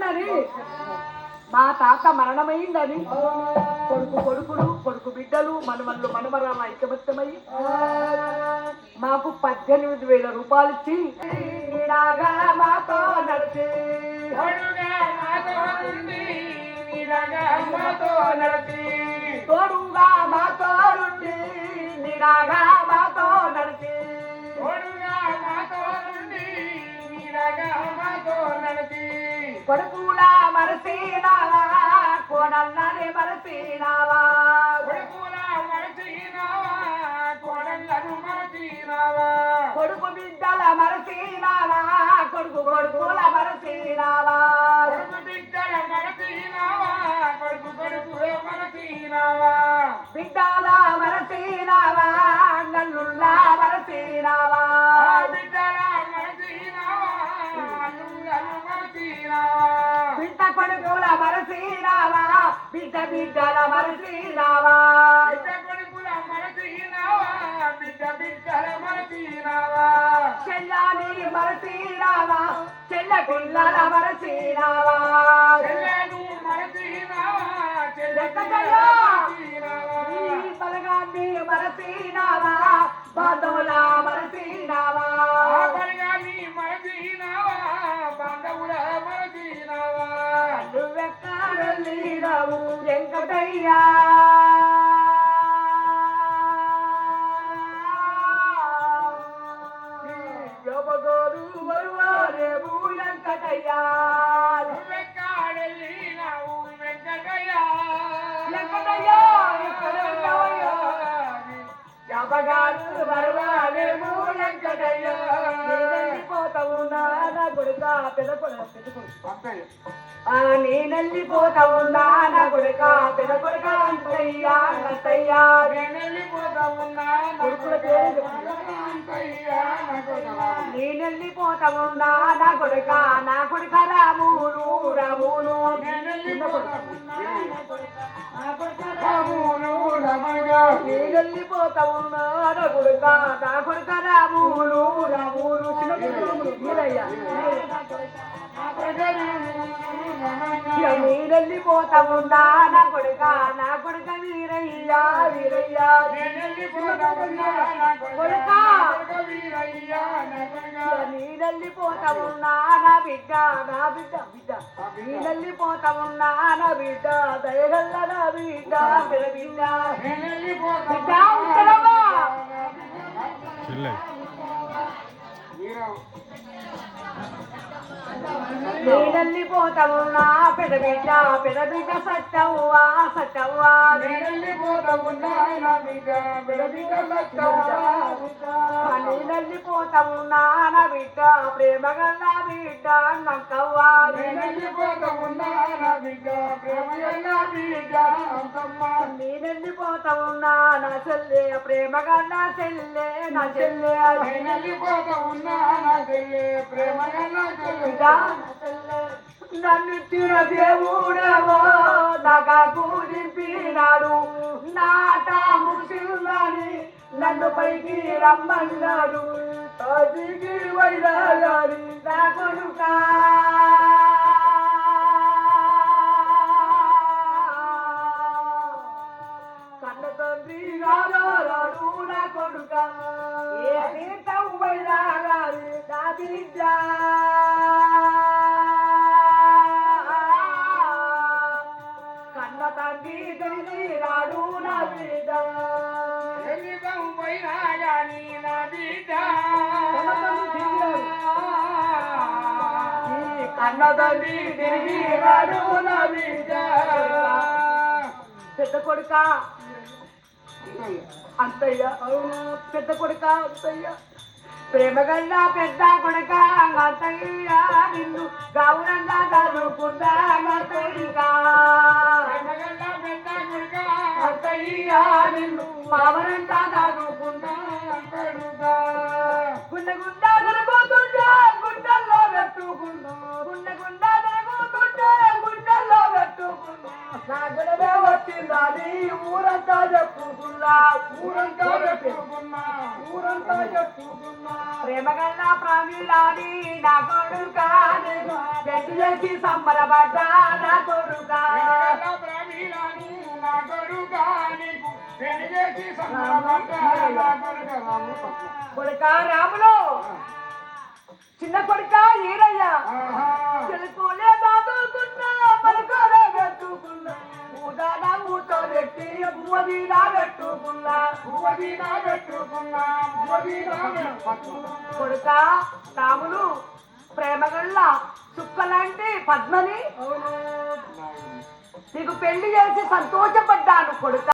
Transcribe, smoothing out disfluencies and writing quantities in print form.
చచ్చిపోయిందని మా తాత మరణమైందని కొడుకు బిడ్డలు మనవళ్ళు మనమరాల ఐకమత్యమై మాకు 18,000 రూపాయలు ఇచ్చి మాతో నడిచి తోడుగా మాతో నుండి నిరాగా మాతో నడిచి కొడుకుల మరసీనావా కోడళ్ళని మరసీనావా కొడుకు బిడ్డల మరసీనావా కొడుకుల మరసీనావా బిడ్డల మరసీనావా నల్లుల్ల మరసీనావా బిడ్డ కొడుకుల మరసీనావా బిడ్డల మరసీనావా చెల్లాని మరసీనావా చెల్ల పిల్లల మరసీనావా బలగాన్ని మరసీనావా బాంధవుల మరసీనావా నువ్వెక్కడెళ్ళినావు వెంకటయ్యా గోరు వరువారేమూ వెంకటయ్యా యాపగారు వరవాలేమో వెంకటయ్య పోతావు నా కొడుక పెద్ద కొడుకు నేనెళ్ళిపోతావు నా కొడుక పెద్ద కొడుక అంతయ్యా అంతయ్యా కొడుకుల పేరు నేనెళ్ళిపోతావు నా కొడుక నా కొడుక రాములు రాములు నేనెళ్ళిపోతావు నా కొడుక నా కొడుక రాములు రాములు నేనెళ్ళిపోతావు నా కొడుక నా కొడుక వీరయ్యా వీరయ్యా కొడుక నేనెళ్ళిపోతావు నా బిడ్డ నా బిడ్డ బిడ్డ నేనెళ్ళిపోతావు నా బిడ్డ దయగల్ల నా బిడ్డ బిడ్డ బిడ్డ ఉంటావా నేనెళ్ళిపోతావు నా పెద్ద బిడ్డ సత్తవ్వా సత్తవ్వా నేనెళ్ళిపోతావు నా బిడ్డ నేనెళ్ళిపోతావు నా బిడ్డ ప్రేమగల్ల బిడ్డ నక్కవ్వా నేనెళ్ళిపోతావు నా బిడ్డ ప్రేమగల్ల బిడ్డ నేనెళ్ళిపోతావు నా చెల్లె ప్రేమగల్ల చెల్లె నా చెల్లె నేనెళ్ళిపోతావు నా చెల్లె ప్రేమగల్ల చెల్లె నన్ను తిన దేవుడవో నగకు దింపినాడు నాట ముసిల్లాని నన్ను పైకి రమ్మన్నాడు అదికి వైరాలి నా కొడుక కన్న తండ్రి రాడు నా కొడుక ఏ తీర్థం వైరాలి నా బిడ్డ తండ్రి తల్లి రాడు నా బిడ్డ కన్న తండ్రి తిరిగి రాడు నా బిడ్డ పెద్ద కొడుక అంతయ్య పెద్ద కొడుక అంతయ్య ప్రేమగల్ల పెద్ద కొడుక అంతయ్య నిన్ను గౌరంగా చదువుకుంటా అంతయ్యగా అంతయ్యా నిన్ను మావరంతా చదువుకుంటా గుండె గుండా జరుగుతుంటే గుండెల్లో పెట్టుకుంటా గుండె గుండా జరుగుతుంటే గుండెల్లో పెట్టుకుంటా నా గుణమే వచ్చిందా నీ ఊరంతా చెప్పుకున్నా ఊరంతా చెప్పుకున్నా ప్రేమగల్ల ప్రామిలాని నా కొడుకా పెళ్లి చేసి సంబరపడ్డా నా కొడుకా కొడుకా రాములు చిన్న కొడుక ఈరయ్య తెలుపులే దాదుకున్నా పలుకోలే పెట్టుకున్నా ఊదానా ఊతో పెట్టి పువ్వదీనా పెట్టుకున్నా కొడుక రాములు ప్రేమగళ్ళ చుక్కలాంటి పద్మని నీకు పెళ్లి చేసి సంతోషపడ్డాను కొడుక